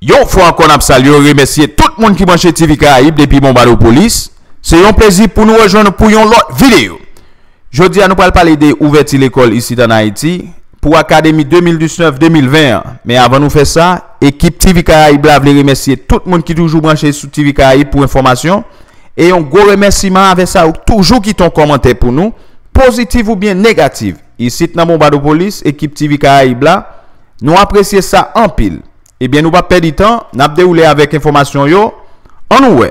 Yon fois encore n'a salué remercier tout le monde qui branche TV Caraïbe depuis Montbado Police. C'est un plaisir pour nous rejoindre pour une autre vidéo. Jeudi, nous allons parler de l'ouverture de l'école ici en Haïti pour l'Académie 2019-2020. Mais avant de faire ça, l'équipe TV Caraïbe veut remercier tout le monde qui est toujours branché sur TV Caraïbe pour information. Et un gros remerciement avec ça, toujours qui ton commentaire pour nous, positif ou bien négatif. Ici dans Montbado Police, équipe TV Caraïbe là, nous apprécions ça en pile. Eh bien, nous pas perdre du temps, nous avons déroulé avec information yo. En nous,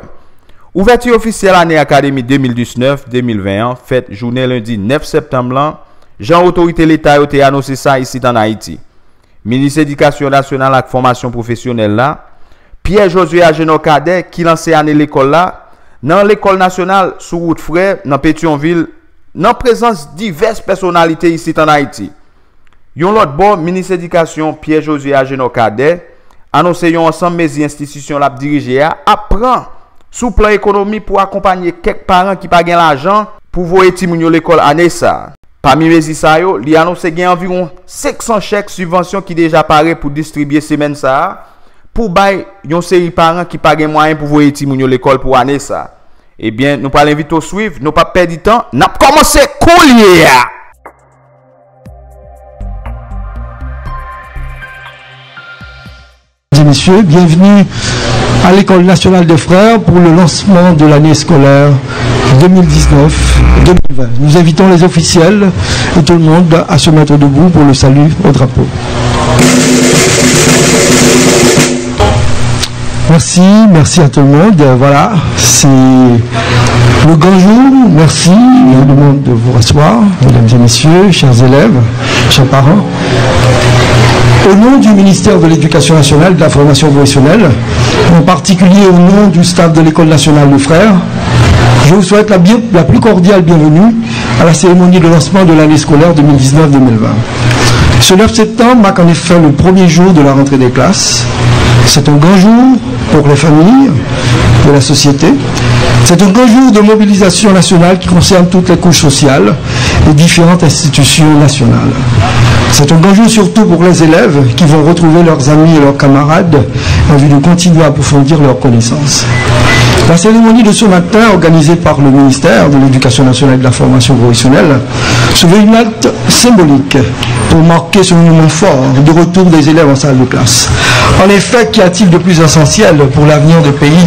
ouverture officielle année Académie 2019-2021, faite journée lundi 9 septembre. Jean autorité l'État a annoncé ça ici en Haïti. Ministre Éducation nationale et formation professionnelle là, Pierre-Josué Agénor Cadet qui lancé année l'école là, dans l'école nationale sous route Frère, dans Pétionville, dans présence diverses personnalités ici en Haïti. Yon l'autre bon, ministre Éducation Pierre-Josué Agénor Cadet annoncé yon ensemble mes institutions la dirigé apprend sous plan économique pour accompagner quelques parents qui pas gain l'argent pour voyer ti moun yo l'école année ça. Parmi mes ça yo, li annoncé gain environ 500 chèques subventions qui déjà paraît pour distribuer semaine ça pour bay yon série parents qui pas gain moyen pour voyer ti moun yo l'école pour année ça. Eh bien, nous pas l'inviter au suivre, nous pas perdre du temps, n'a commencé couler. Messieurs, bienvenue à l'École nationale des frères pour le lancement de l'année scolaire 2019-2020. Nous invitons les officiels et tout le monde à se mettre debout pour le salut au drapeau. Merci à tout le monde. Voilà, c'est le grand jour. Merci. Je vous demande de vous rasseoir, mesdames et messieurs, chers élèves, chers parents. Au nom du ministère de l'Éducation nationale et de la formation professionnelle, en particulier au nom du staff de l'École nationale des frères, je vous souhaite la plus cordiale bienvenue à la cérémonie de lancement de l'année scolaire 2019-2020. Ce 9 septembre marque en effet le premier jour de la rentrée des classes. C'est un grand jour pour les familles, de la société. C'est un grand jour de mobilisation nationale qui concerne toutes les couches sociales et différentes institutions nationales. C'est un grand jour surtout pour les élèves qui vont retrouver leurs amis et leurs camarades en vue de continuer à approfondir leurs connaissances. La cérémonie de ce matin, organisée par le ministère de l'Éducation nationale et de la formation professionnelle, se veut une acte symbolique pour marquer ce moment fort de retour des élèves en salle de classe. En effet, qu'y a-t-il de plus essentiel pour l'avenir du pays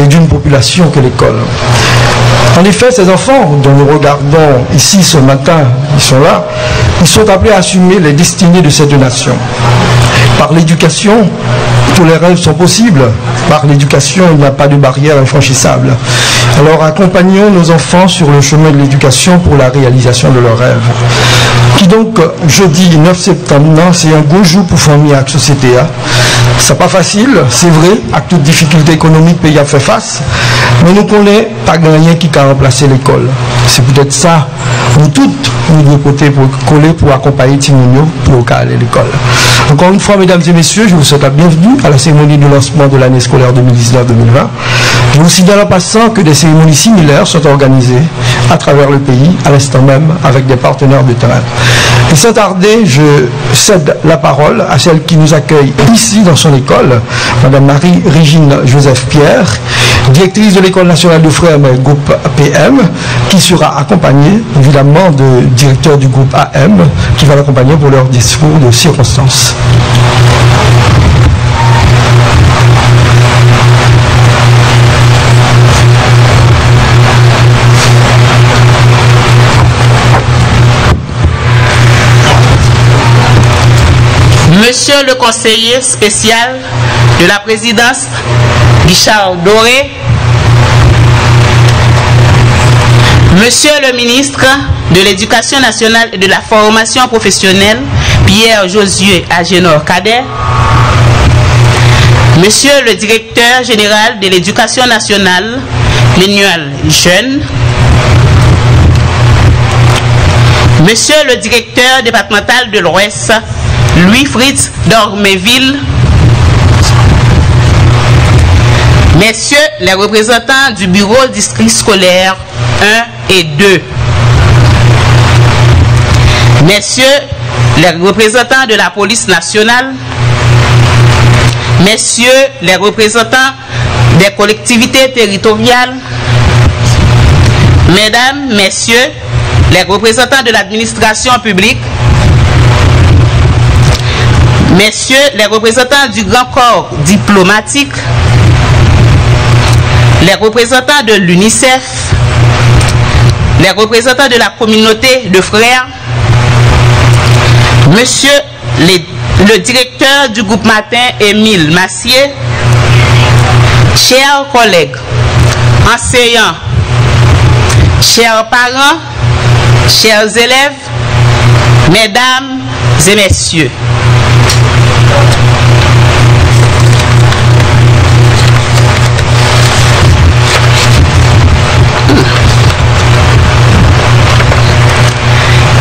et d'une population que l'école? En effet, ces enfants dont nous regardons ici ce matin, ils sont là, ils sont appelés à assumer les destinées de cette nation. Par l'éducation, tous les rêves sont possibles. Par l'éducation, il n'y a pas de barrière infranchissable. Alors accompagnons nos enfants sur le chemin de l'éducation pour la réalisation de leurs rêves. Qui donc, jeudi 9 septembre, c'est un beau jour pour famille et la société. C'est pas facile, c'est vrai, avec toutes difficultés économiques pays a fait face, mais nous connaissons pas rien qui a remplacé l'école. C'est peut-être ça, nous toutes, nous devons côté pour coller, pour accompagner Timonio pour aller à l'école. Encore une fois, mesdames et messieurs, je vous souhaite la bienvenue à la cérémonie de lancement de l'année scolaire 2019-2020. Je vous signale en passant que des cérémonies similaires sont organisées à travers le pays, à l'instant même, avec des partenaires de terrain. Et sans tarder, je cède la parole à celle qui nous accueille ici dans son école, Madame Marie-Régine Joseph-Pierre, directrice de l'École nationale de frères groupe PM, qui sera accompagnée évidemment du directeur du groupe AM, qui va l'accompagner pour leur discours de circonstance. Monsieur le conseiller spécial de la présidence, Guichard Doré, Monsieur le ministre de l'Éducation nationale et de la formation professionnelle, Pierre-Josué Agénor Cadet, Monsieur le directeur général de l'Éducation nationale, Lénual Jeune, Monsieur le directeur départemental de l'Ouest, Louis-Fritz d'Orméville, Messieurs les représentants du bureau district scolaire 1 et 2, Messieurs les représentants de la police nationale, messieurs les représentants des collectivités territoriales, mesdames, messieurs les représentants de l'administration publique, messieurs les représentants du grand corps diplomatique, les représentants de l'UNICEF, les représentants de la communauté de frères, monsieur le directeur du groupe matin Émile Massier, chers collègues, enseignants, chers parents, chers élèves, mesdames et messieurs.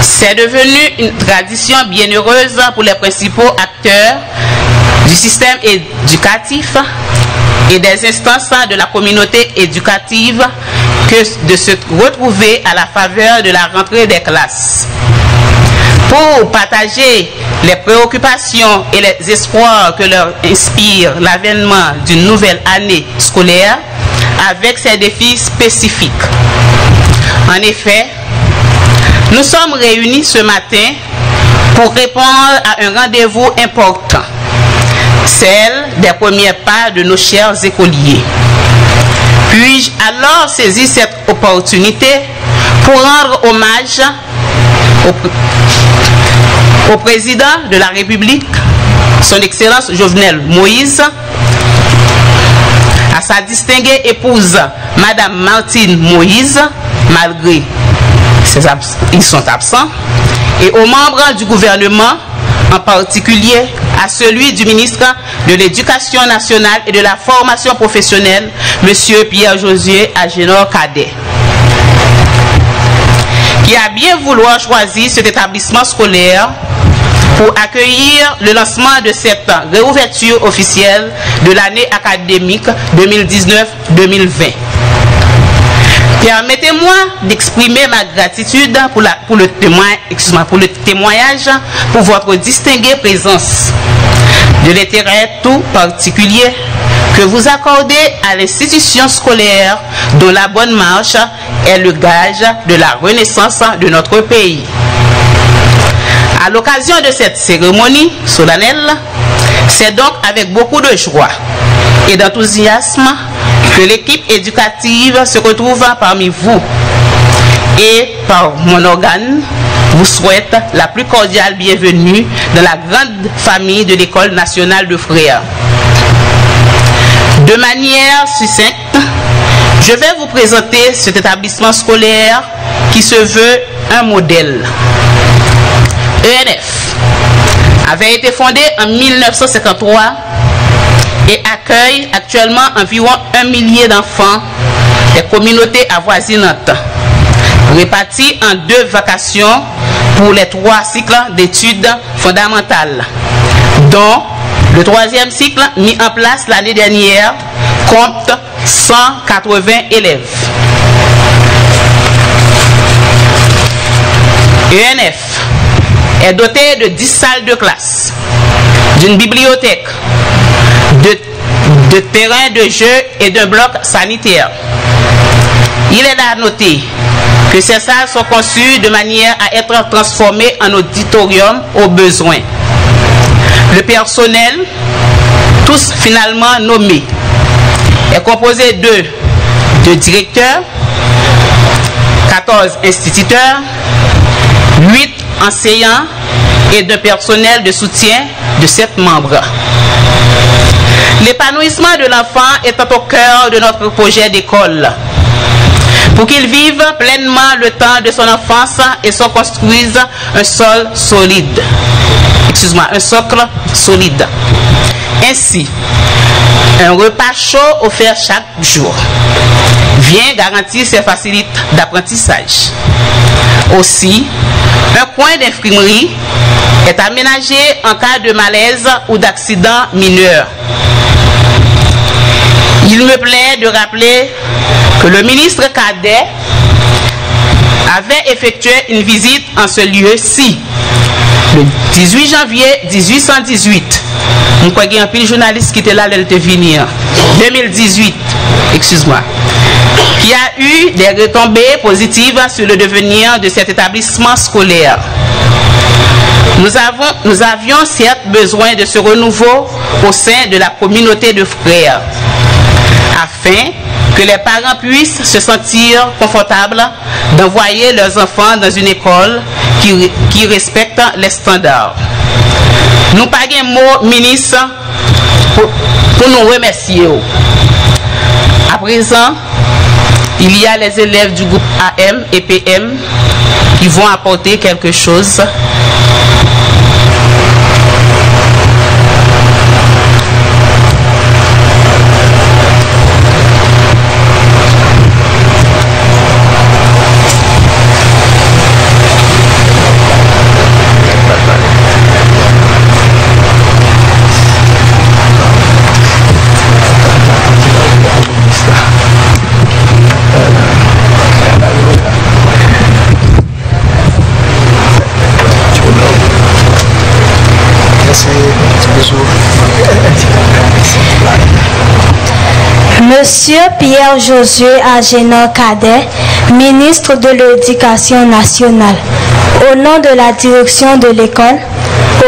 C'est devenu une tradition bienheureuse pour les principaux acteurs du système éducatif et des instances de la communauté éducative que de se retrouver à la faveur de la rentrée des classes pour partager les préoccupations et les espoirs que leur inspire l'avènement d'une nouvelle année scolaire avec ses défis spécifiques. En effet, nous sommes réunis ce matin pour répondre à un rendez-vous important, celle des premiers pas de nos chers écoliers. Puis-je alors saisir cette opportunité pour rendre hommage au président de la République, son Excellence Jovenel Moïse, à sa distinguée épouse, Madame Martine Moïse, malgré ils sont absents, et aux membres du gouvernement, en particulier à celui du ministre de l'Éducation nationale et de la formation professionnelle, M. Pierre-Josué Agénor Cadet, qui a bien vouloir choisir cet établissement scolaire pour accueillir le lancement de cette réouverture officielle de l'année académique 2019-2020. Permettez-moi d'exprimer ma gratitude pour le témoignage pour votre distinguée présence, de l'intérêt tout particulier que vous accordez à l'institution scolaire dont la bonne marche est le gage de la renaissance de notre pays. À l'occasion de cette cérémonie solennelle, c'est donc avec beaucoup de joie et d'enthousiasme que l'équipe éducative se retrouve parmi vous et par mon organe vous souhaite la plus cordiale bienvenue dans la grande famille de l'École nationale de frères. De manière succincte, je vais vous présenter cet établissement scolaire qui se veut un modèle. ENF avait été fondé en 1953 et accueille actuellement environ 1 millier d'enfants des communautés avoisinantes, répartis en 2 vacations pour les 3 cycles d'études fondamentales, dont le 3e cycle mis en place l'année dernière compte 180 élèves. ENF est doté de 10 salles de classe, d'une bibliothèque, de terrains de jeu et d'un bloc sanitaire. Il est à noter que ces salles sont conçues de manière à être transformées en auditorium au besoin. Le personnel, tous finalement nommés, est composé de directeurs, 14 instituteurs, 8 enseignants et d'un personnel de soutien de 7 membres. L'épanouissement de l'enfant est au cœur de notre projet d'école, pour qu'il vive pleinement le temps de son enfance et se construise un socle solide. Ainsi, un repas chaud offert chaque jour vient garantir ces facilités d'apprentissage. Aussi, un coin d'infirmerie est aménagé en cas de malaise ou d'accident mineur. Il me plaît de rappeler que le ministre Cadet avait effectué une visite en ce lieu-ci 18 janvier 1818. Je crois qu'il y a un pile journaliste qui était là, elle était venue. 2018, excuse-moi. Qui a eu des retombées positives sur le devenir de cet établissement scolaire. Nous avions certes besoin de ce renouveau au sein de la communauté de frères, afin que les parents puissent se sentir confortables d'envoyer leurs enfants dans une école qui respecte les standards. Nous payons mot ministre pour nous remercier. À présent, il y a les élèves du groupe AM et PM qui vont apporter quelque chose. Monsieur Pierre Josué Agénor Cadet, ministre de l'Éducation nationale, au nom de la direction de l'école,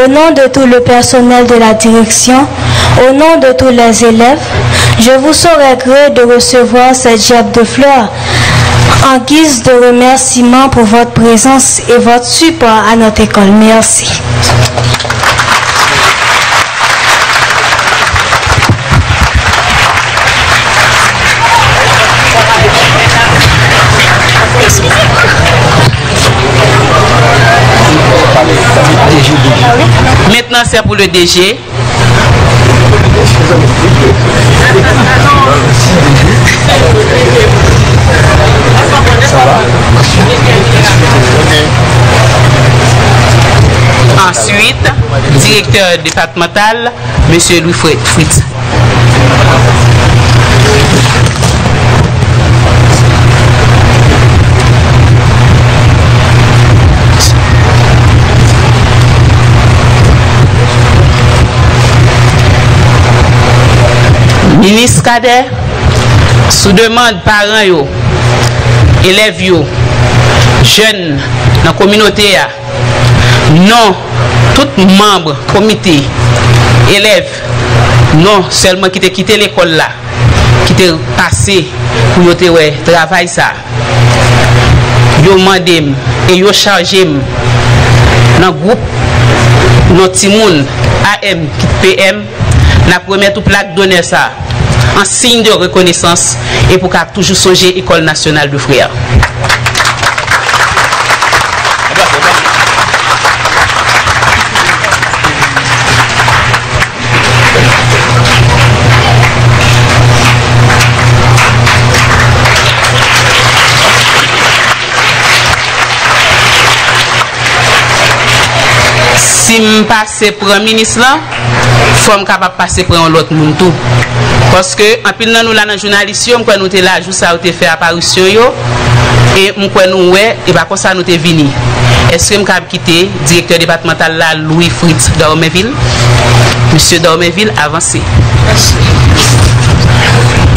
au nom de tout le personnel de la direction, au nom de tous les élèves, je vous saurais gré de recevoir cette gerbe de fleurs en guise de remerciement pour votre présence et votre support à notre école. Merci. Maintenant, c'est pour le DG. Ensuite, directeur départemental, M. Louis Fritz. Ministre Cadet, sous demande parents yo, élèves yo, jeunes dans la communauté, non, tout membre, comité, élèves, non seulement qui te quitté l'école là, qui te passé pour yo te ouais, travail ça. Yo mandé et yo chargé dans le groupe, notre Timoun AM, PM, la première tout plaque donner ça en signe de reconnaissance et pour qu'à toujours songer École nationale de frères. Si je passe pour un ministre là, il faut capable passer pour un autre monde tout. Parce que en pile nous là dans journaliste, on nous était là juste ça a fait apparition yo et on nous ouais et pas comme ça nous était venu. Est-ce que je peux quitter directeur départemental là Louis Fritz d'Orméville? Monsieur d'Orméville, avancez. Merci.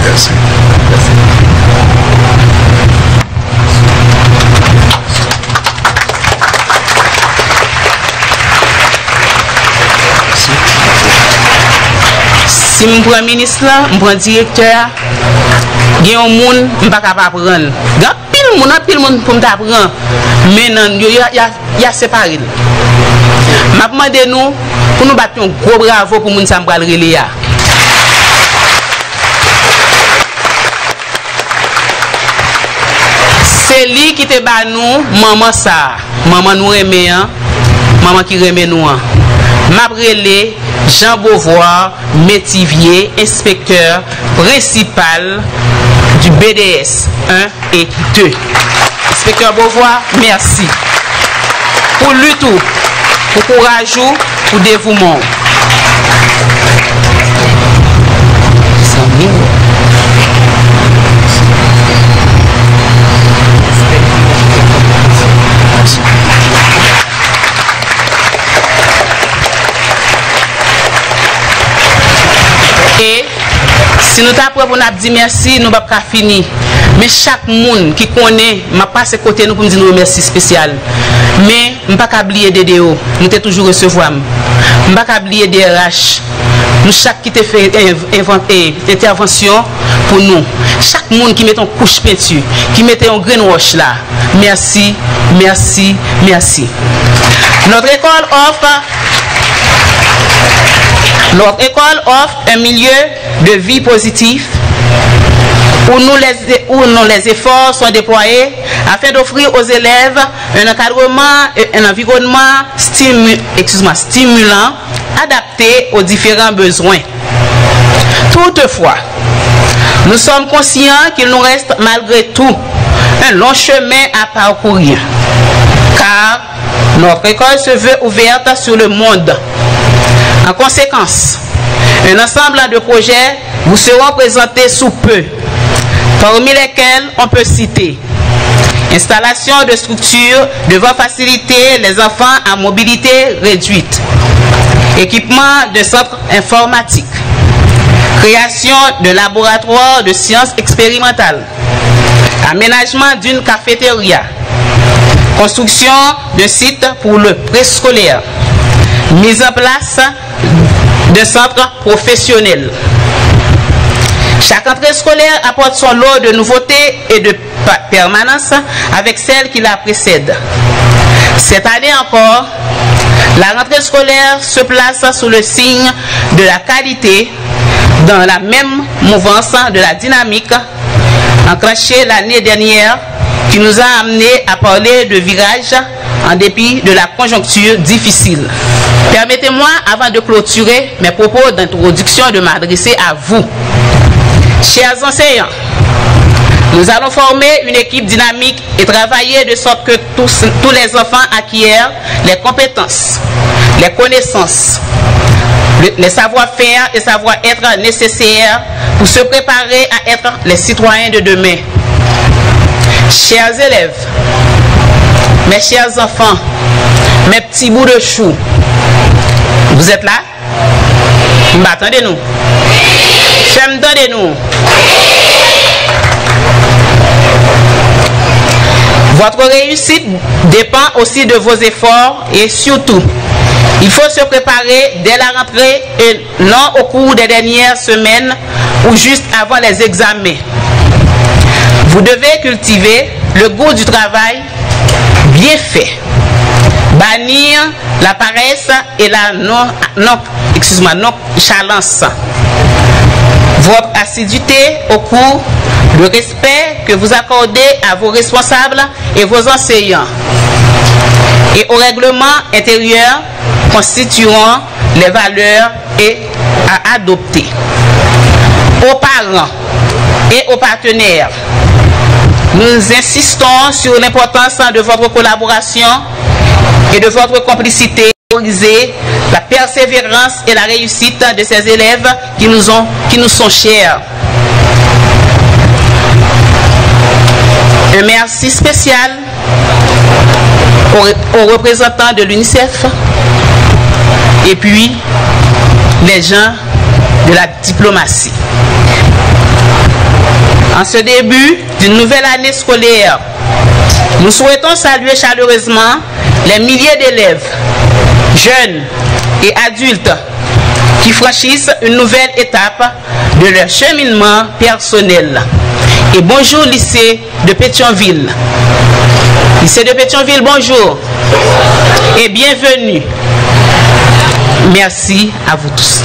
Merci. Si je prends ministre, je prends directeur, il y a un monde qui ne peut pas apprendre. Il y a pile monde pour m'apprendre. Mais il y a séparé. Je demande nous pour nous battre un gros bravo pour nous relais. C'est lui qui te bat nous, maman ça. Maman nous remet, maman qui remet nous. M'abrelé Jean Beauvoir, Métivier, inspecteur principal du BDS 1 et 2. Inspecteur Beauvoir, merci. Pour lui tout, pour courage, pour dévouement. Et si nous t'apprenons pour nous dire merci, nous ne pouvons pas finir. Mais chaque monde qui connaît, m'a passé côté nous pour nous dire merci spécial. Mais je ne peux pas oublier des DO. Nous t'ai toujours recevoir. Je ne peux pas oublier des RH. Nous chaque qui t'a fait intervention pour nous. Chaque monde qui met une couche peinture, qui met un greenwash là. Merci, merci, merci. Notre école offre un milieu de vie positif où les efforts sont déployés afin d'offrir aux élèves un encadrement et un environnement stimulant, adapté aux différents besoins. Toutefois, nous sommes conscients qu'il nous reste malgré tout un long chemin à parcourir, car notre école se veut ouverte sur le monde. En conséquence, un ensemble de projets vous seront présentés sous peu, parmi lesquels on peut citer installation de structures devant faciliter les enfants à mobilité réduite, équipement de centres informatiques, création de laboratoires de sciences expérimentales, aménagement d'une cafétéria, construction de sites pour le préscolaire, mise en place de centres professionnels. Chaque entrée scolaire apporte son lot de nouveautés et de permanence avec celle qui la précède. Cette année encore, la rentrée scolaire se place sous le signe de la qualité dans la même mouvance de la dynamique enclenchée l'année dernière qui nous a amené à parler de virage en dépit de la conjoncture difficile. Permettez-moi, avant de clôturer mes propos d'introduction, de m'adresser à vous. Chers enseignants, nous allons former une équipe dynamique et travailler de sorte que tous les enfants acquièrent les compétences, les connaissances, les savoir-faire et savoir-être nécessaires pour se préparer à être les citoyens de demain. Chers élèves, mes chers enfants, mes petits bouts de chou, vous êtes là? Attendez-nous. Attendez-nous. Votre réussite dépend aussi de vos efforts et surtout, il faut se préparer dès la rentrée et non au cours des dernières semaines ou juste avant les examens. Vous devez cultiver le goût du travail bien fait, bannir la paresse et la nonchalance. Votre assiduité au cours, le respect que vous accordez à vos responsables et vos enseignants et au règlement intérieur constitueront les valeurs à adopter. Aux parents et aux partenaires, nous insistons sur l'importance de votre collaboration et de votre complicité pour favoriser la persévérance et la réussite de ces élèves qui nous sont chers. Un merci spécial aux représentants de l'UNICEF et puis les gens de la diplomatie. En ce début d'une nouvelle année scolaire, nous souhaitons saluer chaleureusement les milliers d'élèves, jeunes et adultes qui franchissent une nouvelle étape de leur cheminement personnel. Et bonjour lycée de Pétionville. Lycée de Pétionville, bonjour et bienvenue. Merci à vous tous.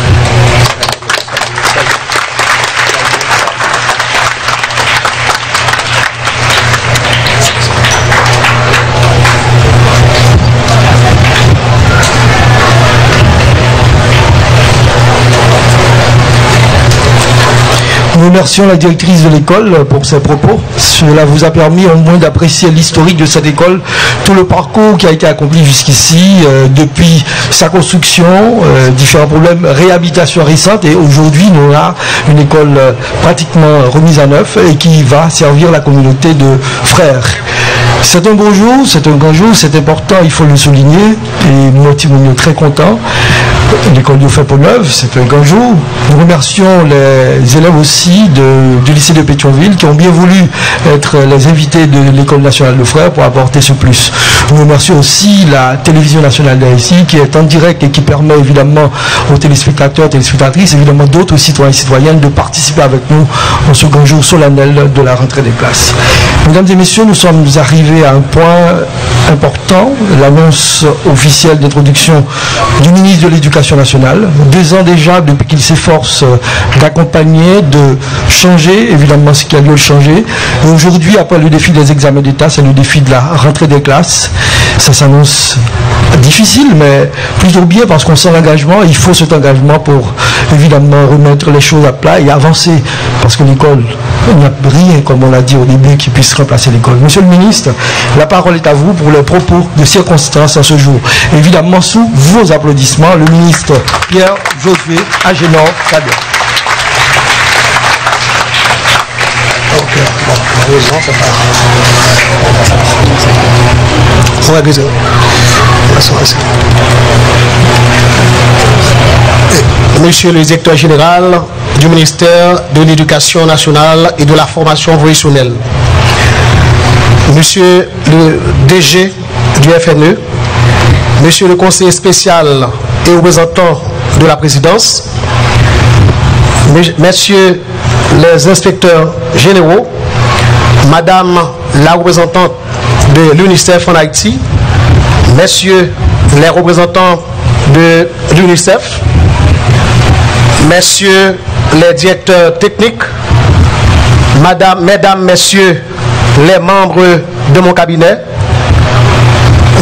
Nous remercions la directrice de l'école pour ses propos. Cela vous a permis au moins d'apprécier l'historique de cette école, tout le parcours qui a été accompli jusqu'ici, depuis sa construction, différents problèmes, réhabilitation récente, et aujourd'hui nous avons une école pratiquement remise à neuf et qui va servir la communauté de frères. C'est un beau jour, c'est un grand jour, c'est important, il faut le souligner, et nous sommes très contents. l'école de Fait-Pont-Neuve, c'est un grand jour. Nous remercions les élèves aussi du lycée de Pétionville qui ont bien voulu être les invités de l'école nationale de Frères pour apporter ce plus. Nous remercions aussi la télévision nationale d'Haïti qui est en direct et qui permet évidemment aux téléspectateurs, téléspectatrices, évidemment d'autres citoyens et citoyennes de participer avec nous en ce grand jour solennel de la rentrée des classes. Mesdames et messieurs, nous sommes arrivés à un point important, l'annonce officielle d'introduction du ministre de l'Éducation nationale. 2 ans déjà depuis qu'il s'efforce d'accompagner, de changer, évidemment ce qui a lieu de changer. Et aujourd'hui, après le défi des examens d'État, c'est le défi de la rentrée des classes. Ça s'annonce difficile, mais plutôt bien parce qu'on sent l'engagement. Il faut cet engagement pour évidemment remettre les choses à plat et avancer. Parce que l'école, il n'y a rien, comme on l'a dit au début, qui puisse remplacer l'école. Monsieur le ministre, la parole est à vous pour les propos de circonstance à ce jour. Évidemment, sous vos applaudissements, le ministre Pierre-Josué Agénor-Cadet. Monsieur le directeur général du ministère de l'Éducation nationale et de la formation professionnelle, Monsieur le DG du FNE, Monsieur le conseiller spécial et représentant de la présidence, Messieurs les inspecteurs généraux, Madame la représentante de l'UNICEF en Haïti, Messieurs les représentants de l'UNICEF, Messieurs les directeurs techniques, Mesdames, Messieurs les membres de mon cabinet,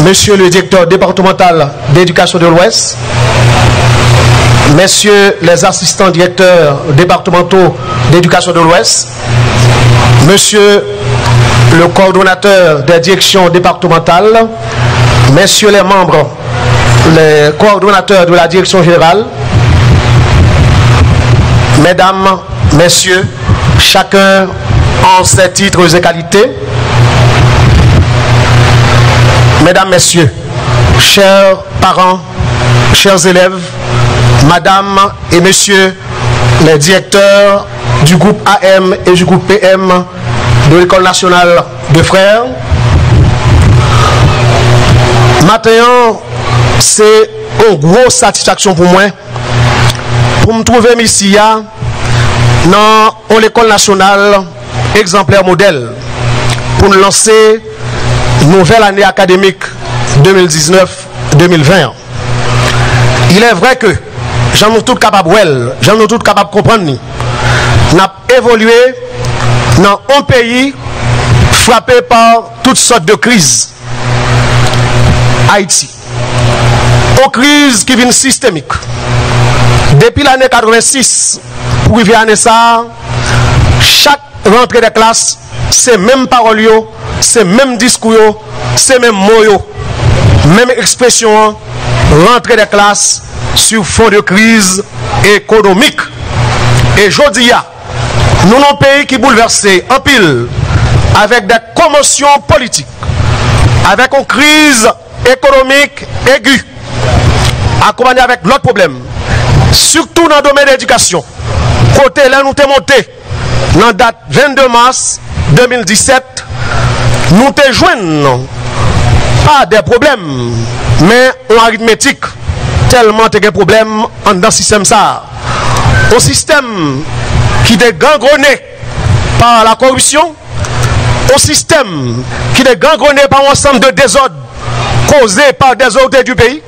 Monsieur le directeur départemental d'éducation de l'Ouest, Messieurs les assistants directeurs départementaux d'éducation de l'Ouest, Monsieur le coordonnateur des directions départementales, Messieurs les membres, les coordonnateurs de la direction générale, Mesdames, Messieurs, chacun en ses titres et qualités, Mesdames, Messieurs, chers parents, chers élèves, Madame et Messieurs les directeurs du groupe AM et du groupe PM de l'École nationale de Frères, maintenant, c'est une grosse satisfaction pour moi pour me trouver ici dans l'École nationale exemplaire modèle pour nous lancer une nouvelle année académique 2019-2020. Il est vrai que j'en ai tout capable de comprendre. Nous avons évolué dans un pays frappé par toutes sortes de crises. Haïti. Une crise qui vient systémique. Depuis l'année 86, pour arriver à l'année ça, chaque rentrée de classe, c'est même parole, c'est même discours, c'est même mot, même expression, rentrée de classe sur fond de crise économique. Et je dis, nous avons un pays qui est bouleversé en pile, avec des commotions politiques, avec une crise économique aiguë, accompagnée avec l'autre problème, surtout dans le domaine de l'éducation. Côté là, nous sommes montés dans la date 22 mars 2017, nous te joignons pas des problèmes, mais en arithmétique, tellement de problèmes dans le système ça. Un système qui est gangrené par la corruption, un système qui est gangrené par un ensemble de désordres causés par des autorités du pays,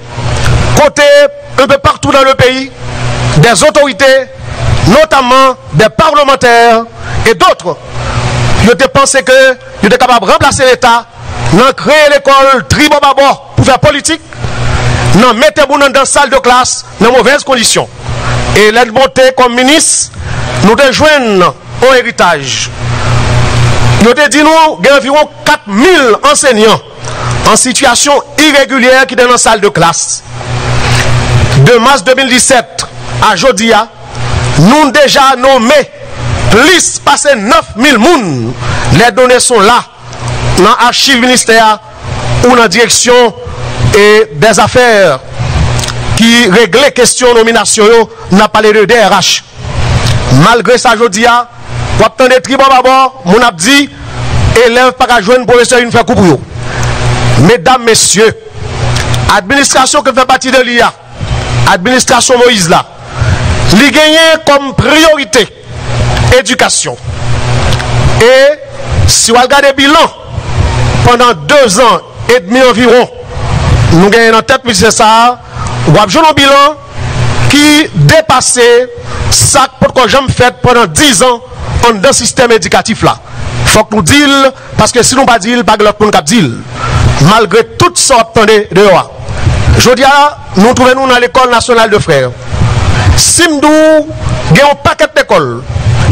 côté un peu partout dans le pays, des autorités, notamment des parlementaires et d'autres. Je te pensais que je étais capable de remplacer l'État, de créer l'école tribobabo pour faire politique, non mettez-vous dans la salle de classe dans de mauvaises conditions. Et l'aide montée comme ministre, nous te joignons un héritage. Nous te dit nous, il y a environ 4000 enseignants en situation irrégulière qui sont dans la salle de classe. De mars 2017 à Jodia, nous avons déjà nommé plus passé 9000 personnes. Les données sont là, dans l'archive ministère ou dans la direction et des affaires qui réglait question nomination, n'a parlé de DRH. Malgré ça, je dis, on attend des tribunaux d'abord, mon a dit, élève pas qu'à jouer une professeur une fois coup pour eux. Mesdames, messieurs, administration qui fait partie de l'IA, administration Moïse là, il gagne comme priorité éducation. Et si on regarde le bilan, pendant 2 ans et demi environ, nous gagnons en tête, mais c'est ça, on a un bilan qui dépassait ça que j'ai fait pendant 10 ans dans le système éducatif là. Il faut que nous disions, parce que si nous ne pas dire, pas de l'autre monde qui dit. Malgré tout ça, attendez dehors. Je dis, nous trouvons dans l'école nationale de frères. Si nous avons un paquet d'écoles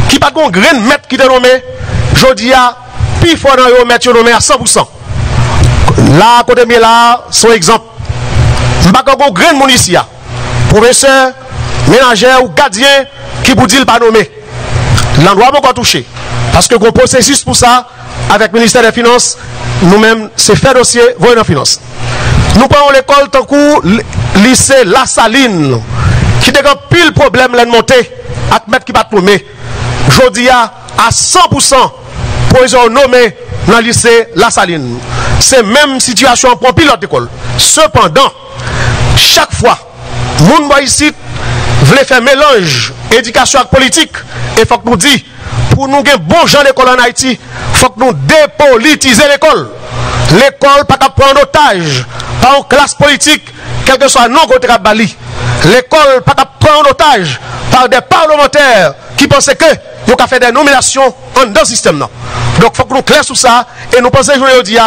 qui n'a pas de grain de maître qui est nommé, je dis, puis il faut mettre nommé à 100%. Là, à côté de là, son exemple. Je n'ai pas de grain de monde ici. Professeur, ménagère ou gardien qui vous dit pas nommé. L'endroit va encore toucher. Parce que le processus pour ça, avec le ministère des Finances, nous-mêmes, c'est fait dossier, voyons dans Finances. Nous prenons l'école tant que lycée La Saline, qui a un pile problème de monter, avec maître qui va nommer. Je dis à 100% pour les nommer dans le lycée La Saline. C'est même situation pour pilote école. Cependant, chaque fois, moun ici voulait faire mélange éducation et politique. Et il faut que nous disions, pour nous avoir bon genre d'école en Haïti, il faut que nous dépolitiser l'école. L'école pas prendre otage par une classe politique, quel que soit non côté Bali. L'école pas prendre otage par des parlementaires qui pensaient que ils ont fait des nominations dans le système. Donc il faut que nous clairs sur ça et nous pensons aujourd'hui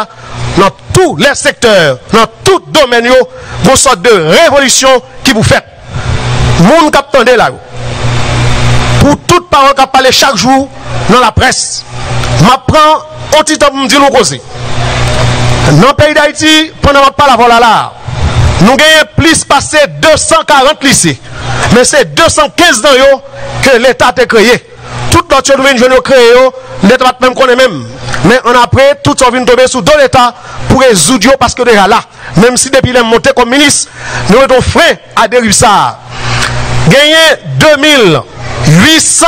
dans tous les secteurs, dans tout domaine, une sorte de révolution qui vous fait. Moun qui attendez là. Pour toute parole qui parle chaque jour dans la presse, m'apprend un petit temps pour me dire nous causer. Dans le pays d'Haïti, pendant que je parle là, nous avons plus passé 240 lycées. Mais c'est 215 dans eux que l'État a créé. Tout l'autre chose que nous créé, l'État même connaît même. Mais on après, tout ça vient tomber sous deux l'État pour résoudre parce que déjà là, même si depuis les montées comme ministre, nous avons frein à dérive ça. Gagné 2800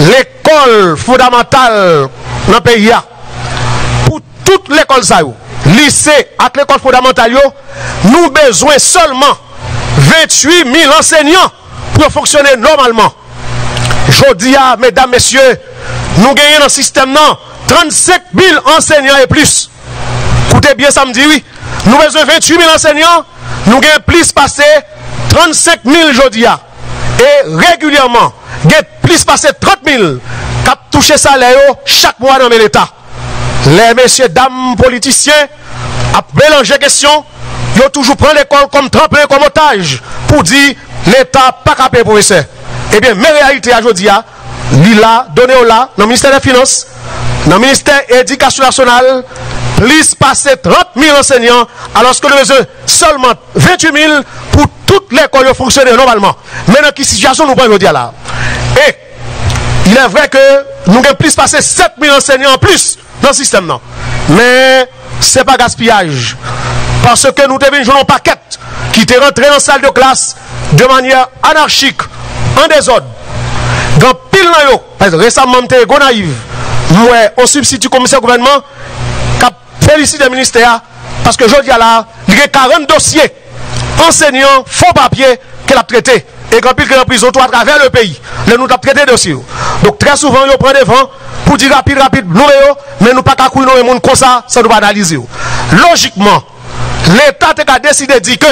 l'école fondamentale dans le pays. Pour toute l'école, lycée et l'école fondamentale, nous avons besoin seulement 28 000 enseignants pour fonctionner normalement. Je dis à mesdames, messieurs, nous gagnons dans le système 35 000 enseignants et plus. Écoutez bien, ça me dit oui. Nous avons besoin de 28 000 enseignants, nous gagnons plus passé 35 000 aujourd'hui. Et régulièrement, nous avons plus passé 30 000 qui ont touché salaire chaque mois dans l'État. Les messieurs, dames, politiciens, ont mélangé les questions, ils ont toujours pris l'école comme tremplin, comme otage, pour dire l'État pas capable pour ça. Eh bien, mes réalités aujourd'hui, l'ILA, donné au là, dans le ministère des Finances, dans le ministère de l'Éducation nationale, plus passer 30 000 enseignants, alors que nous avons seulement 28 000 pour toute l'école fonctionner normalement. Mais dans quelle situation nous prenons aujourd'hui là? Et il est vrai que nous avons plus passé 7 000 enseignants en plus dans le système. Non. Mais ce n'est pas gaspillage. Parce que nous devons jouer un paquet qui est rentré dans la salle de classe de manière anarchique, en désordre. Dans pile dans yo, parce que récemment, j'étais naïf. Moi, on substitue commissaire gouvernement qui a félicité le ministère parce que je dis là, il y a 40 dossiers enseignants, faux papiers qu'elle a traités. Et quand il y a prison à travers le pays, nous avons traité des dossiers. Donc très souvent, ils prennent des vents pour dire rapide, nous, mais nous pas qu'à courir dans le monde comme ça, ça nous va analyser. Logiquement, l'État a décidé de dire que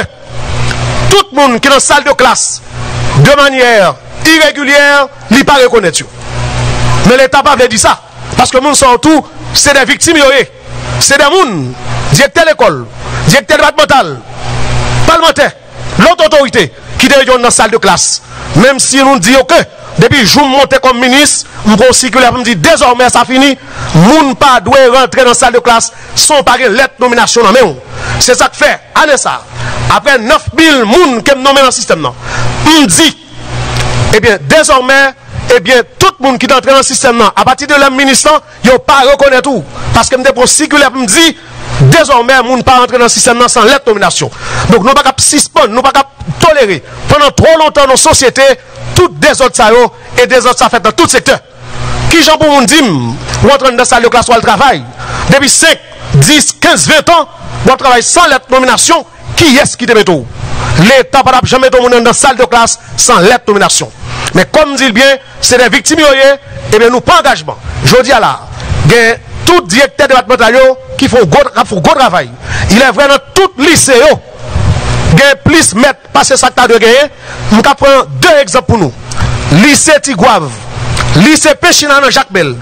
tout le monde qui est dans la salle de classe, de manière irrégulière, il n'est pas reconnaître. Mais l'État n'a pas dit ça. Parce que nous surtout, c'est des victimes, c'est des gens, directeur de l'école, directeur départemental, parlementaire, l'autre autorité qui est dans la salle de classe. Même si nous disons que depuis que je monte comme ministre, je circulaire pour me dire désormais ça finit, moun pas doit rentrer dans la salle de classe sans parer lettre nomination. C'est ça que fait, allez ça. Après 9000 moun qui me nommé dans le système, on dit, eh bien, désormais, eh bien, tout le monde qui est entré dans le système, à partir de l'administration, il ne pas reconnaître tout. Parce que je me circulaire pour me dire, désormais, nous ne pas rentrer dans le système sans lettre de nomination. Donc, nous ne pouvons pas suspendre, nous ne pouvons pas tolérer pendant trop longtemps dans nos sociétés toutes des autres salauds et des autres ça fait dans tout secteur. Qui j'en pour nous dire, vous entrez dans la salle de classe ou le travail, depuis 5, 10, 15, 20 ans, vous travaillez sans lettre de nomination, qui est-ce qui te met tout? L'État ne peut jamais mettre dans la salle de classe sans lettre de nomination. Mais comme dit bien, c'est des victimes, et bien nous pas engagement. Je dis à là, tout directeur départemental qui font gros travail. Il est vrai dans tout lycée, plus mettre passer ça de gagner. Je vais prendre 2 exemples pour nous. Lycée Tigouave, lycée Péchina dans Jacques Bel.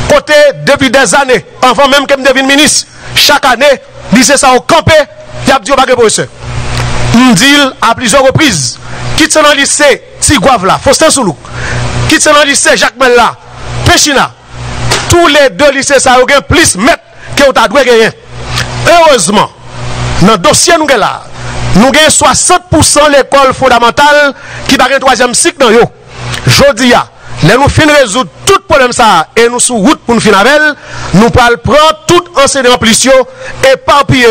Côté depuis des années, avant même que je devienne ministre, chaque année, lycée ça au campé, il y a dit au baguette professeur. Je dis à plusieurs reprises, quitte dans le lycée Tigouave là, Faustin Soulouk, quitte dans le lycée Jacques Bel là, Péchina. Tous les 2 lycées ça ont plus mettre que vous avez gagné. Heureusement, dans le dossier nous là, nous avons 60% l'école fondamentale qui va un 3e cycle dans yo. Jodi a, nous finissons de résoudre tout problème ça et nous sur route pour nous finir avec, nous allons prendre tout enseignement plus et parpiller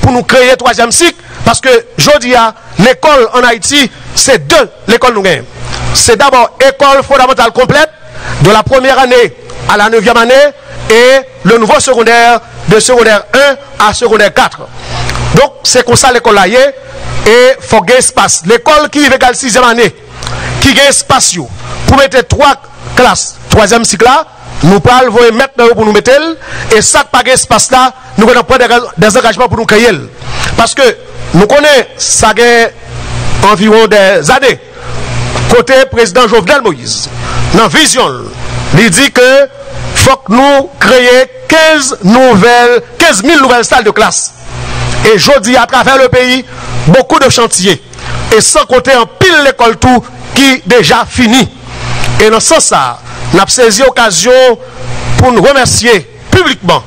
pour nous créer 3e cycle parce que jodi a, l'école en Haïti, c'est 2 l'école nous gagnons. C'est d'abord école fondamentale complète de la première année à la 9e année et le nouveau secondaire de secondaire 1 à secondaire 4. Donc c'est comme ça l'école là et il faut gagner espace. L'école qui est égale 6e année, qui gagne espace pour mettre 3 classes, 3e cycle là, nous parlons mettre pour nous mettre et ça pas gagner espace là, nous allons prendre des engagements pour nous créer. Parce que nous connaissons ça gagne environ des années. Côté président Jovenel Moïse, dans vision, il dit que faut que nous créions 15 000 nouvelles salles de classe. Et je dis à travers le pays, beaucoup de chantiers. Et sans compter en pile l'école tout qui déjà fini. Et dans ce sens, nous avons saisi l'occasion pour nous remercier publiquement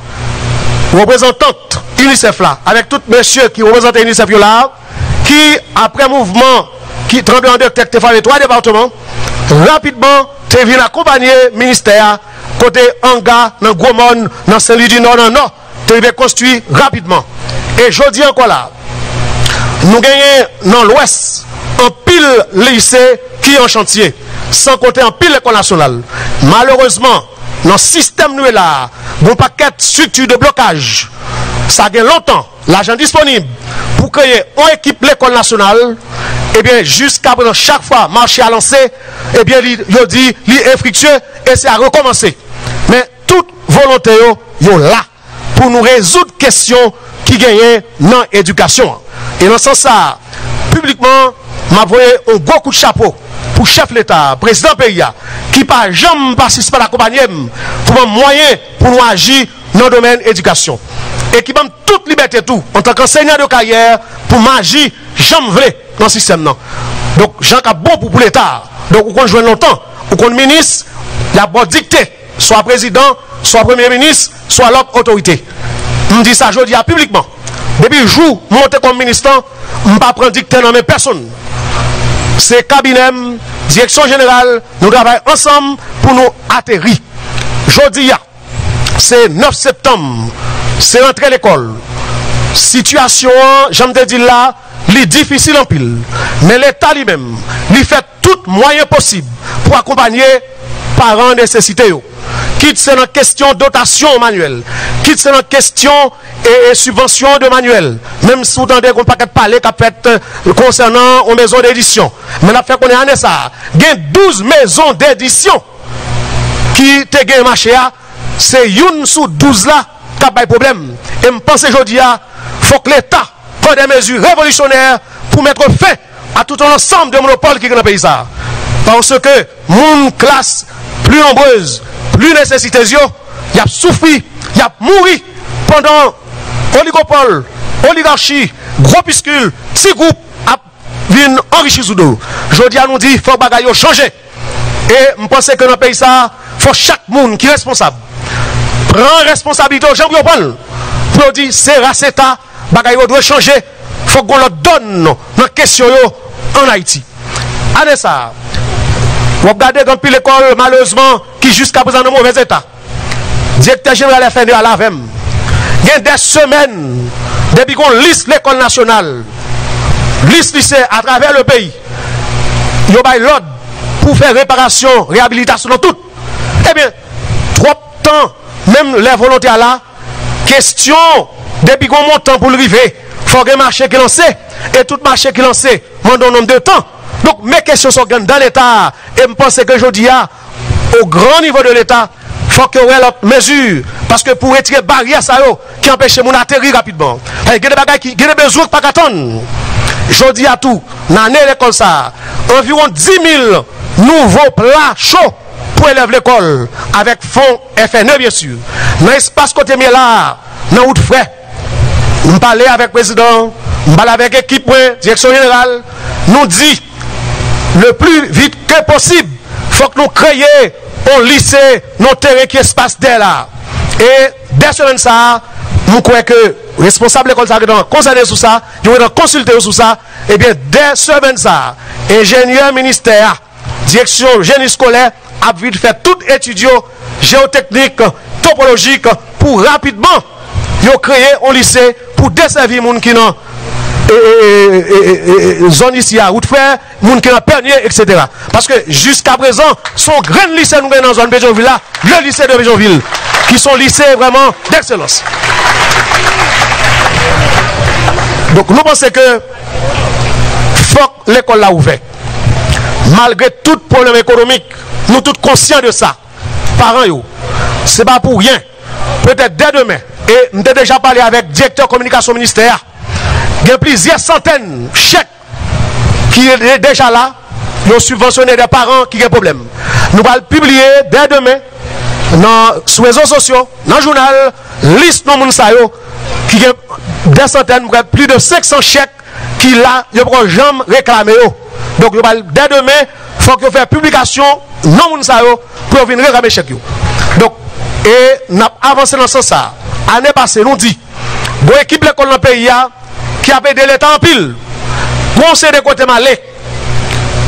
représentante UNICEF là, avec tous messieurs qui représentent UNICEF là, qui après mouvement qui tremblement de terre fait les 3 départements, rapidement, tu es venu accompagner le ministère côté Anga, dans Gros Monde, dans Saint-Louis du Nord, tu es construit rapidement. Et je dis encore là, nous gagnons dans l'ouest un pile lycée qui est en chantier, sans compter un pile l'école nationale. Malheureusement, dans le système nous est là, bon paquet de structures de blocage, ça gagne longtemps, l'argent disponible pour créer une équipe l'école nationale, et bien jusqu'à présent, chaque fois, marché à lancer, et bien il dit, il est infructueux, et c'est à recommencer. Mais toute volonté est là, pour nous résoudre questions qui gagnent dans l'éducation. Et dans ce sens, publiquement, m'a envoyé un gros coup de chapeau pour chef de l'État, président pays, qui n'a jamais participé à l'accompagner pour un moyen pour nous agir dans le domaine de l'éducation. Et qui m'a toute liberté tout, en tant qu'enseignant de carrière, pour m'agir, jamais vrai dans le système. Non. Donc, Jean a bon pour l'État. Donc, on joue longtemps, on ministre, il a beau dicter, soit président, soit premier ministre, soit l'autre autorité. Je dis ça, je dis publiquement. Depuis le jour où je monte comme ministre, je ne vais pas prendre dicté dans mes personnes. C'est cabinet, direction générale, nous travaillons ensemble pour nous atterrir. Je dis, c'est 9 septembre, c'est l'entrée à l'école. Situation, j'aime te dire là, est difficile en pile. Mais l'État lui-même, il fait tout moyen possible pour accompagner parents nécessités. Quitte c'est dans question dotation manuelle, quitte c'est dans question et subvention de manuel, même si vous entendez qu'on pas parler qu'a fait concernant une maison d'édition. Mais la fait qu'on est en ça, il y a 12 maisons d'édition qui te gagne marché, c'est une sous 12 là qui a pas de problème. Et je pense aujourd'hui, il faut que l'État prenne des mesures révolutionnaires pour mettre fin à tout un ensemble de monopoles qui est dans le pays. Parce que mon classe plus nombreuse, plus nécessité, il a souffert, il a mouru pendant oligopole, oligarchie, groupuscule, petit groupe a venu enrichir sous dos. Je dis à nous dire, il faut que changer. Et je pense que dans le pays, il faut chaque monde qui est responsable. Prend responsabilité aux gens pour dire, c'est raceta, bagaille doit changer. Il faut qu'on le donne dans la question en Haïti. Allez ça. Vous regardez dans l'école, malheureusement, qui jusqu'à présent est dans mauvais état. Directeur général FNE à l'AVEM. Il y a des semaines, depuis qu'on liste l'école nationale, liste lycée à travers le pays, il y a l'ordre pour faire réparation, réhabilitation dans tout. Eh bien, trop de temps, même les volontaires là, question, depuis qu'on monte pour le river, il faut que marché qui lance, et tout marché qui lance, pendant un nombre de temps. Donc, mes questions sont dans l'État, et je pense que je dis, au grand niveau de l'État, il faut qu'il y ait l'autre mesure, parce que pour retirer barrière, ça qui empêche mon atterrir rapidement. Il y a des bagages qui ont besoin de pas attendre. Je dis à tout, dans l'année l'école ça, environ 10 000 nouveaux plats chauds pour élèves l'école, avec fonds FNE bien sûr. Dans l'espace côté là, dans route frais, nous parlons avec le président, nous parlons avec l'équipe, direction générale, nous dit le plus vite que possible, il faut que nous créions au lycée nos terrains qui espace dès là. Et dès ce ça, nous croyons que responsable de l'école sont concernés sur ça, ils vont consulter sur ça, et bien dès ce ça, ingénieur ministère, direction génie scolaire, a vite fait tout étudiant géotechnique, topologique, pour rapidement créer un lycée pour desservir les gens qui ont zone ici à route frère, les gens qui ont pernier, etc. Parce que jusqu'à présent, son grand lycée nous dans la zone Béjonville là, le lycée de Béjonville, qui sont lycées vraiment d'excellence. Donc nous pensons que faut que l'école l'a ouvert. Malgré tout problème économique, nous tous conscients de ça. Parents, ce n'est pas pour rien. Peut-être dès demain, et nous avons déjà parlé avec le directeur de communication ministère, il y a plusieurs centaines de chèques qui sont déjà là, ils ont subventionné des parents qui ont des problèmes. Nous allons publier dès demain, sur les réseaux sociaux, dans le journal, liste de gens qui ont des centaines, plus de 500 chèques qui là, ils ne pourront jamais réclamer. Donc, dès demain, il faut que vous fassiez publication non pour venir réclamer chèque. Donc, et nous avons avancé dans ce sens. L'année passée, nous dit, bon équipe de l'école dans le pays qui a aidé l'État en pile. Bon, c'est de côté malais.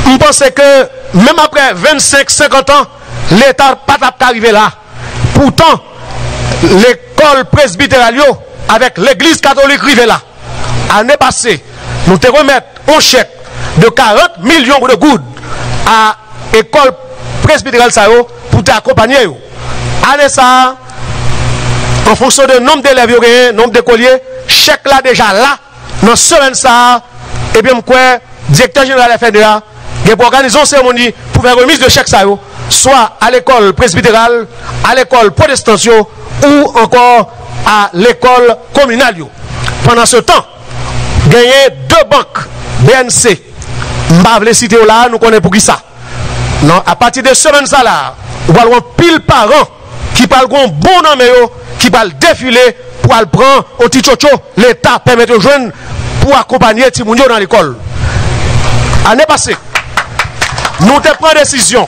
On pense que même après 25-50 ans, l'État n'a pas arrivé là. Pourtant, l'école presbytérale avec l'église catholique arrivée là. L'année passée, nous te remettre un chèque de 40 millions de gouttes à l'école presbytérale pour t'accompagner. Année ça, en fonction du nombre d'élèves, nombre d'écoliers, chèque là déjà là, dans ce semaine ça, et bien, le directeur général de la FNDA, il a organisé une cérémonie pour faire remise de chèque ça, soit à l'école presbytérale, à l'école protestante, ou encore à l'école communale. Pendant ce temps, gagné 2 banques, BNC, je ne vais pas les citer là, nous connaissons pour qui ça. Non, à partir de ce semaine ça là, nous allons pile parents qui parlent bon nom, qui parlent défiler pour aller prendre au petit chocho, l'État permet de joindre pour accompagner Timounio dans l'école. L'année passée, nous avons pris décision.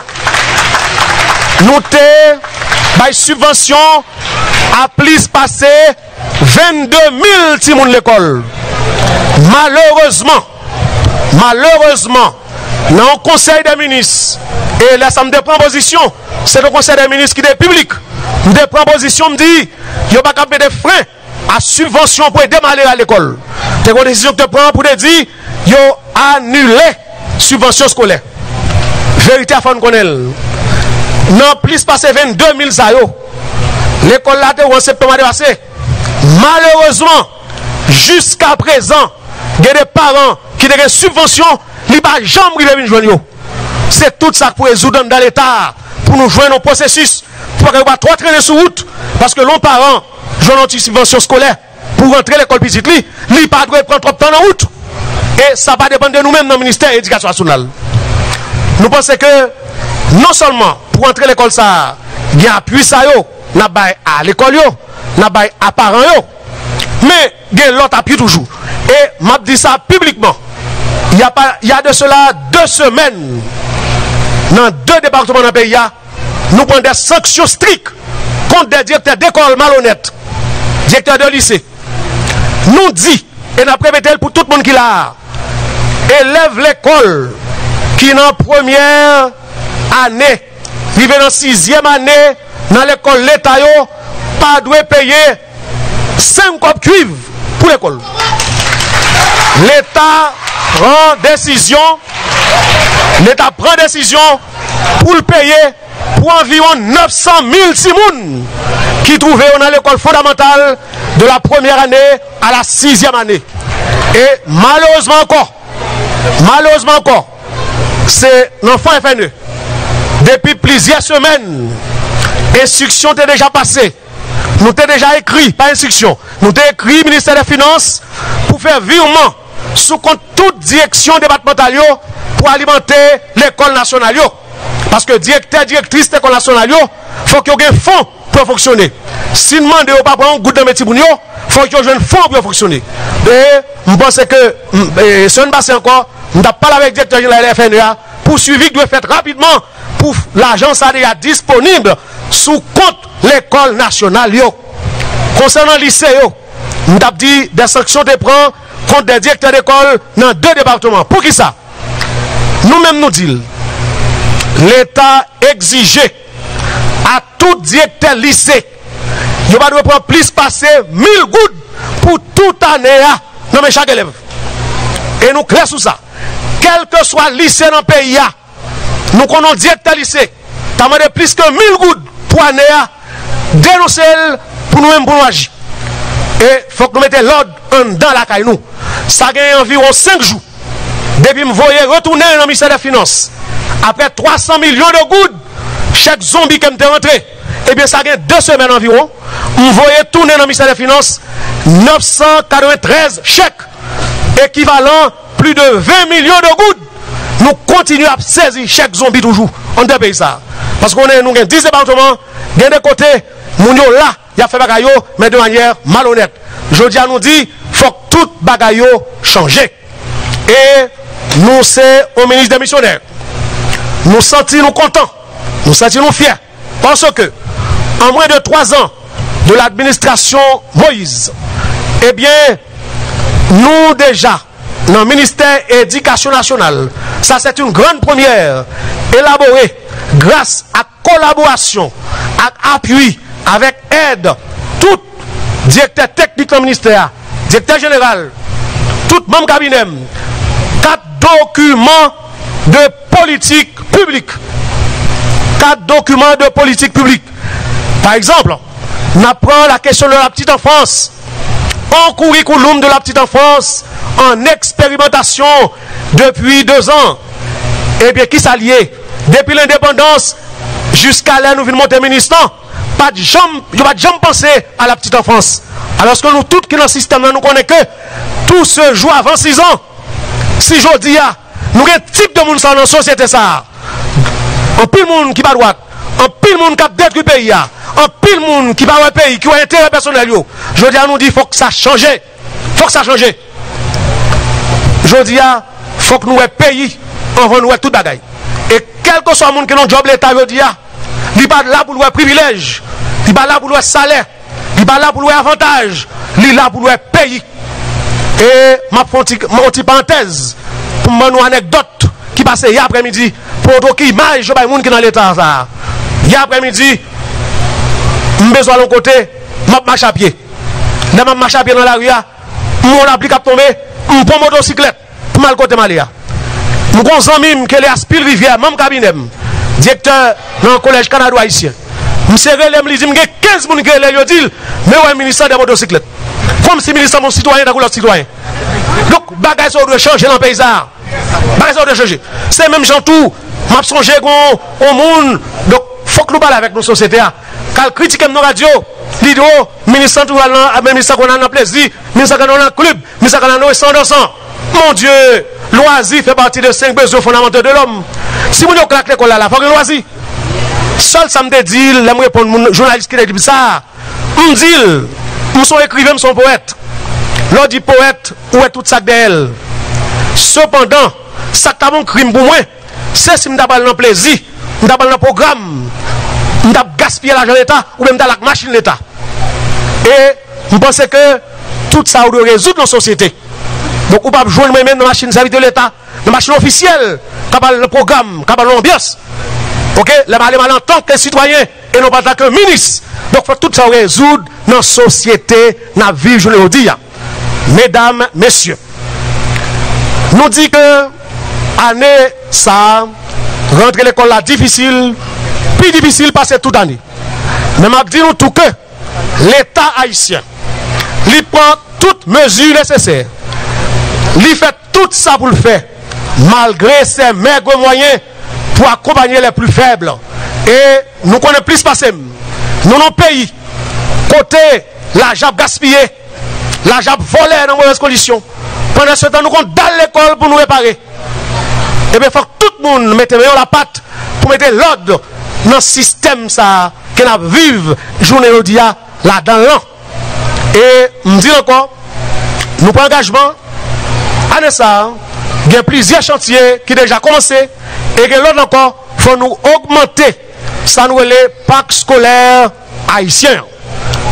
Nous avons subvention à plus passer 22 000 Timoun l'école. Malheureusement, dans le Conseil des ministres, et l'Assemblée de proposition, c'est le Conseil des ministres qui est public. Des propositions me dit, il n'y a pas qu'à mettre des freins à subvention pour démarrer à l'école. C'est une décision que tu prends pour te dire, il a annulé subvention scolaire. Vérité à fond connaître. Non, plus passer 22 000 sayo. L'école là, en septembre passé. Malheureusement, jusqu'à présent, il y a des parents qui ont des subventions, ils ne peuvent jamais joindre. C'est tout ça pour résoudre dans l'État, pour nous joindre au processus, pour ne pas trop traîner sur route, parce que nos parents jouent une subvention scolaire pour rentrer à l'école petite, ils ne peuvent pas prendre trop de temps en route. Et ça va dépendre de nous-mêmes dans le ministère de l'Éducation nationale. Nous pensons que non seulement pour entrer à l'école, il y a appui à l'école, à parents, mais il y a l'autre appui toujours. Et je dis ça publiquement. Il y a de cela 2 semaines, dans 2 départements dans le pays, nous prenons des sanctions strictes contre des directeurs d'école malhonnêtes, directeurs de lycée. Nous dit, et nous prémettons pour tout le monde qui l'a, élève l'école qui est en première année, qui est en 6e année, dans l'école l'État, pas doit payer 5 copes cuivre pour l'école. L'État prend décision pour le payer pour environ 900 000 Timoun qui trouvaient dans l'école fondamentale de la première année à la 6e année. Et malheureusement encore, c'est l'enfant FNE. Depuis plusieurs semaines, instruction était déjà passée. Nous avons déjà écrit, pas instruction, nous avons écrit ministère des Finances pour faire virement sous compte toute direction départementale pour alimenter l'école nationale. Parce que directeur, directrice de l'école nationale, il faut qu'il y ait un fonds pour fonctionner. Si nous demandons pas prendre un goût de métier, il faut qu'il y ait un fonds pour fonctionner. Et je pense que ce n'est pas encore, nous avons parlé avec le directeur général de la FNEA pour suivre qui doit faire rapidement pour l'argent ça déjà disponible sous compte l'école nationale. Concernant le lycée, nous avons dit des sanctions de prendre contre des directeurs d'école dans 2 départements. Pour qui ça? Nous-mêmes nous disons, l'État exigeait à tout directeur lycée, il va devoir prendre plus passer 1000 gouttes pour toute année dans chaque élève. Et nous clairons sur ça. Quel que soit le lycée dans le pays, nous connaissons directeur lycée, tu as demandé plus que 1000 gouttes pour année, dénoncer pour nous-mêmes pour nous agir. Et il faut que nous mettions l'ordre dans la caille nous. Ça gagne environ 5 jours. Depuis que je voyais retourner dans le ministère des Finances, après 300 millions de gouttes, chaque zombie qui est rentré, eh bien ça gagne 2 semaines environ. Je voyais tourner dans le ministère des Finances 993 chèques, équivalent plus de 20 millions de gouttes. Nous continuons à saisir chaque zombie toujours. On ne paye ça. Parce qu'on nous avons 10 départements, il y a des côtés, nous là, il a fait bagaille, mais de manière malhonnête. Je dis à nous dire, il faut que tout bagaille change. Et nous, c'est au ministre des missionnaires. Nous sentons contents, nous sentons fiers. Parce que, en moins de 3 ans de l'administration Moïse, eh bien, nous déjà, dans le ministère de l'Éducation nationale, ça c'est une grande première, élaborée grâce à collaboration, à appui, avec aide, tout directeur technique du ministère, directeur général, tout membre cabinet, 4 documents de politique publique. 4 documents de politique publique. Par exemple, on apprend la question de la petite enfance, en curriculum de la petite enfance, en expérimentation depuis 2 ans. Et bien, qui s'allie? Depuis l'indépendance jusqu'à là, nous venons monter ministre, pas de jamais penser à la petite enfance. Alors que nous, tous qui dans le système, nous connaissons que tout se joue avant 6 ans. Si je dis, nous avons un type de monde dans la société, ça. En pile monde qui va droite, en pile monde qui a détruit le pays, en pile monde qui va un pays, qui a intérêt personnel. Je dis à nous, il faut que ça change. Il faut que ça change. Je dis, il faut que nous ayons pays, on va nous tout bagaille. Et quel que soit le monde qui a un job l'État, je dis, il n'est pas là pour le privilège, il n'est pas là pour le salaire, il n'est pas là pour le avantage, il est là pour le pays. Et ma petite parenthèse, pour une anecdote qui passe hier après-midi, pour qui image, je ne sais pas qui dans l'État. Hier après-midi, je suis besoin de l'autre côté, je marche à pied. Je marche à pied dans la rue, mon appli cap tomber, je prends mon motocyclette pour mal côté Malia. Je suis un ami qui est à Spil Rivière, même cabinet, directeur dans le collège Canada haïtien. Je suis relève, je dis 15 personnes qui sont dit, mais ouais, ministère des motocyclettes. Comme si le ministère mon citoyen dans le citoyen. Donc, bagage ça doit changer dans le paysage. Bagage ça doit changer. C'est même gens tout, m'a songé au monde. Donc, faut que nous parlions avec nos sociétés. Quand critiquer nos radios, l'idée, ministre qu'on a dans plaisir, ministre qu'on a dans le club, ministre qu'on a dans le 100 Mon Dieu, loisir fait partie de 5 besoins fondamentaux de l'homme. Si vous avez claqué l'école là, il faut que loisir. Seul ça me dit, je me répondre, journaliste qui dit ça, me dit, nous sommes écrivains, nous sommes poètes. L'on dit poète, où est tout ça d'elle. Cependant, ça qui a mon crime pour moi, c'est si je suis dans le plaisir, je suis dans le programme, je suis gaspillé l'argent de l'État, ou même dans la machine de l'État. Et je pense que tout ça doit résoudre dans la société. Donc, on ne peut pas jouer même dans la machine service de l'État, dans la machine officielle, dans le programme, dans l'ambiance. Ok, les mal en tant que citoyen et non pas en tant que ministre. Donc, il faut tout ça résoudre dans la société, dans la vie, je le dis. Mesdames, messieurs, nous dit que année ça, rentrer l'école là difficile, plus difficile passer toute année. Mais je dis nous tout que l'État haïtien, il prend toutes mesures nécessaires. Il fait tout ça pour le faire, malgré ses maigres moyens pour accompagner les plus faibles. Et nous connaissons plus passer. Nous, dans le pays, côté l'argent gaspillé, l'argent volé dans de mauvaises conditions. Pendant ce temps, nous comptons dans l'école pour nous réparer. Et bien, il faut que tout le monde mette la patte pour mettre l'ordre dans le système ça, que nous vivons journée aujourd'hui là-dedans. Et je dis encore, nous prenons engagement. Année ça, il y a plusieurs chantiers qui ont déjà commencé. Et que l'autre encore, il faut nous augmenter. Ça nous est le parc scolaire haïtien.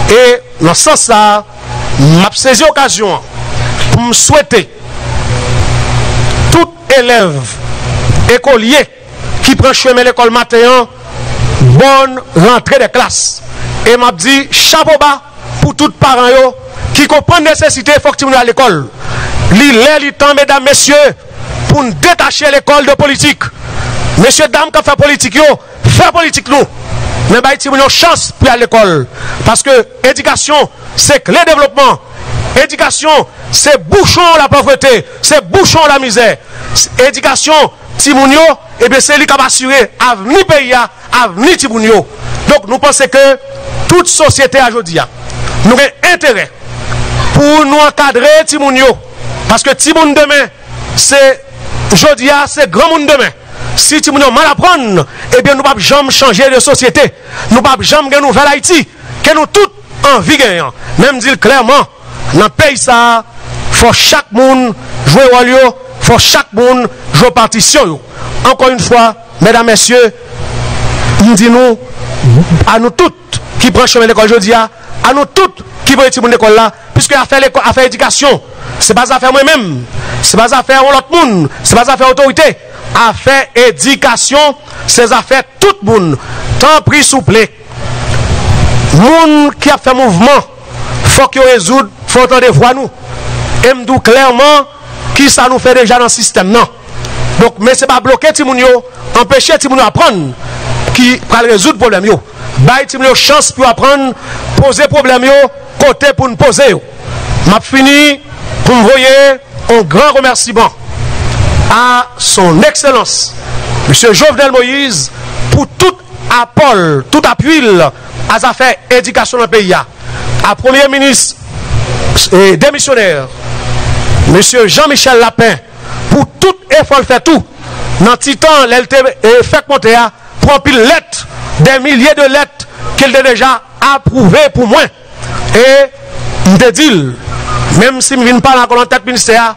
Et dans ce sens là, je saisi l'occasion pour me souhaiter tout élève écolier qui prend chemin l'école matin, bonne rentrée des classes. Et m'a dit chapeau bas pour tous les parents qui comprennent la nécessité, il faut que tu viennes à l'école. L'île temps, mesdames, messieurs, pour nous détacher l'école de politique. Messieurs, dames, qui fait politique, fait politique nous. Mais il y a une chance pour aller à l'école. Parce que l'éducation, c'est clé de développement. Éducation, c'est bouchon la pauvreté, c'est bouchon la misère. Éducation, Timounio, et bien c'est lui qui va assurer l'avenir pays, l'avenir Timounio. Donc nous pensons que toute société aujourd'hui, nous avons intérêt pour nous encadrer Timounio. Parce que Timoun demain, c'est Jodia, c'est grand monde demain. Si Timounio mal apprendre, eh bien nous ne pouvons jamais changer de société. Nous ne pouvons jamais gagner une nouvelle Haïti. Que nous tous en vie gagnant. Même dire clairement, dans le pays ça, il faut chaque monde jouer au lieu, il faut chaque monde jouer partition. Encore une fois, mesdames, messieurs, nous disons à nous toutes qui prennent chemin de l'école aujourd'hui, à nous toutes qui vont étudier l'école là, puisque affaire éducation, ce n'est pas affaire moi-même, ce n'est pas affaire l'autre monde, ce n'est pas affaire autorité. Affaire éducation, c'est affaire tout le monde. Tant pris souple. Monde qui a fait mouvement, faut qu'il résoudre, faut entendre voix nous. Et me dit clairement qui ça nous fait déjà dans le système non. Donc mais c'est pas bloquer Timounio, empêcher Timounio apprendre qui va résoudre le problème yo. Bail Timounio chance pour apprendre, poser problème yo, côté pour nous poser yo. M'a fini pour m'envoyer un grand remerciement à son excellence, M. Jovenel Moïse, pour tout apport, tout appui à la affaire éducation dans le pays. À Premier ministre et démissionnaire, M. Jean-Michel Lapin, pour tout effort fait tout, dans le titan, fait monter pour un pile lettres, des milliers de lettres qu'il a déjà approuvées pour moi. Et je te dis, même si je ne viens pas dans la tête ministère,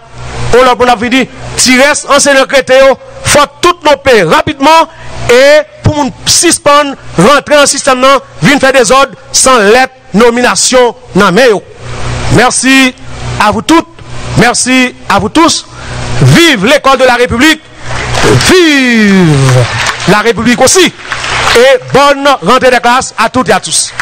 on a dit, tirer enseignant crété, il faut tout nos payer rapidement et pour nous suspendre, rentrer dans le système, venir faire des ordres sans lettre, nomination, non mais. Merci à vous toutes, merci à vous tous. Vive l'école de la République, vive la République aussi. Et bonne rentrée de classe à toutes et à tous.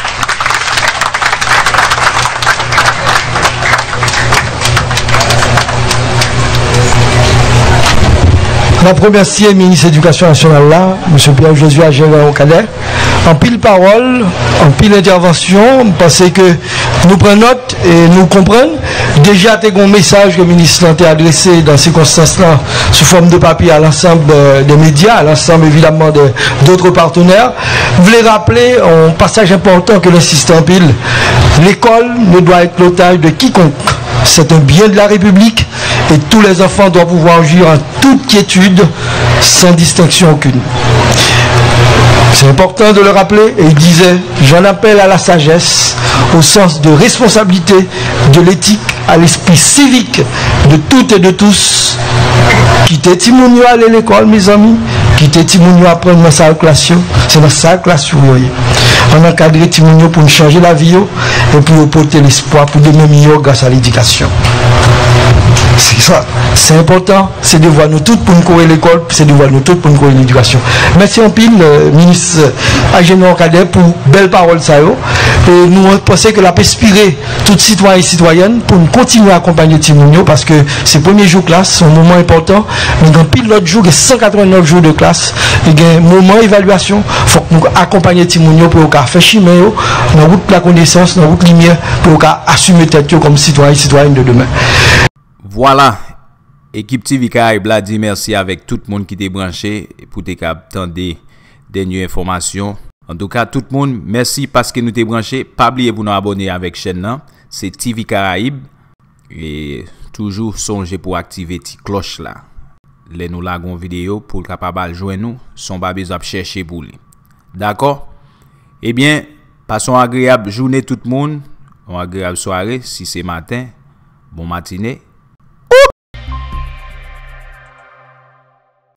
La première ministre de l'Éducation nationale là, M. Pierre-Josué Agéron Cadet, en pile parole, en pile intervention, parce que nous prenons note et nous comprenons. Déjà, tu as un message que le ministre a adressé dans ces circonstances-là, sous forme de papier à l'ensemble des médias, à l'ensemble évidemment d'autres partenaires. Je voulais rappeler un passage important que l'insiste en pile. L'école ne doit être l'otage de quiconque. C'est un bien de la République et tous les enfants doivent pouvoir jouir en toute quiétude, sans distinction aucune. C'est important de le rappeler, et il disait, j'en appelle à la sagesse, au sens de responsabilité, de l'éthique, à l'esprit civique de toutes et de tous. Quittez Timounio à aller à l'école, mes amis, quittez Timounio apprendre dans sa classe, c'est dans sa classe où vous voyez. On a encadré Timounio pour nous changer la vie et pour porter l'espoir pour devenir meilleur grâce à l'éducation. C'est important, c'est de voir nous toutes pour nous courir l'école, c'est de voir nous toutes pour nous courir l'éducation. Merci en pile, ministre Agénor Cadet, pour belles paroles ça. Et nous pensons que la peut inspirer tous citoyens et citoyennes pour nous continuer à accompagner Timounio parce que ces premiers jours de classe sont un moment important. Mais dans pile l'autre jour, il y a 189 jours de classe, il y a un moment d'évaluation. Il faut que nous accompagnions Timounio pour faire chimer dans la route de la connaissance, dans la route de lumière, pour assumer tête comme citoyen et citoyenne de demain. Voilà, équipe TV Caraïbes là dit merci avec tout le monde qui t'est branché pour te attendre des dernières informations. En tout cas, tout le monde, merci parce que nous t'es branché. Pas oublier pour nous abonner avec chaîne là. C'est TV Caraïbes et toujours songez pour activer la cloche là. Les nous lagons vidéo pour capable joindre nous, son pas besoin de chercher pour lui. D'accord? Eh bien, passons agréable journée tout le monde, une agréable soirée si c'est matin. Bon matinée.